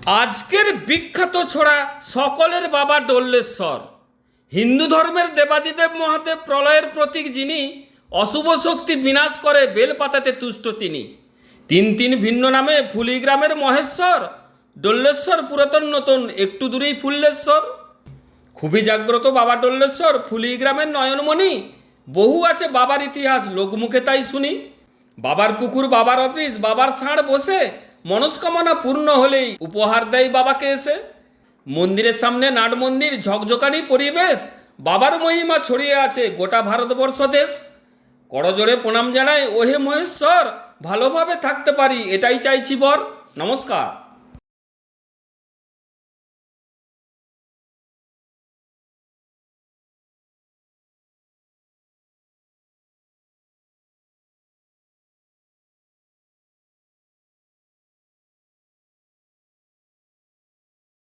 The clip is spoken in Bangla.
আজকের বিখ্যাত ছড়া সকলের বাবা ডল্লেশ্বর। হিন্দু ধর্মের দেবাদিদেব মহাদেব প্রলয়ের প্রতীক যিনি, অশুভ শক্তি বিনাশ করে বেলপাতাতে তুষ্ট তিনি। তিন তিন ভিন্ন নামে ফুলিগ্রামের মহেশ্বর, ডল্লেশ্বর পুরাতন নতুন একটু দূরেই ফুল্লেশ্বর। খুবই জাগ্রত বাবা ডল্লেশ্বর ফুলিগ্রামের নয়নমণি, বহু আছে বাবার ইতিহাস লোকমুখে তাই শুনি। বাবার পুকুর, বাবার অফিস, বাবার ষাঁড় বসে, মনস্কামনা পূর্ণ হলেই উপহার দেয় বাবাকে এসে। মন্দিরের সামনে নাট মন্দির, ঝকঝকানি পরিবেশ, বাবার মহিমা ছড়িয়ে আছে গোটা ভারতবর্ষ দেশ। করজোড়ে প্রণাম জানাই ওহে মহেশ্বর, ভালোভাবে থাকতে পারি এটাই চাইছি বর। নমস্কার।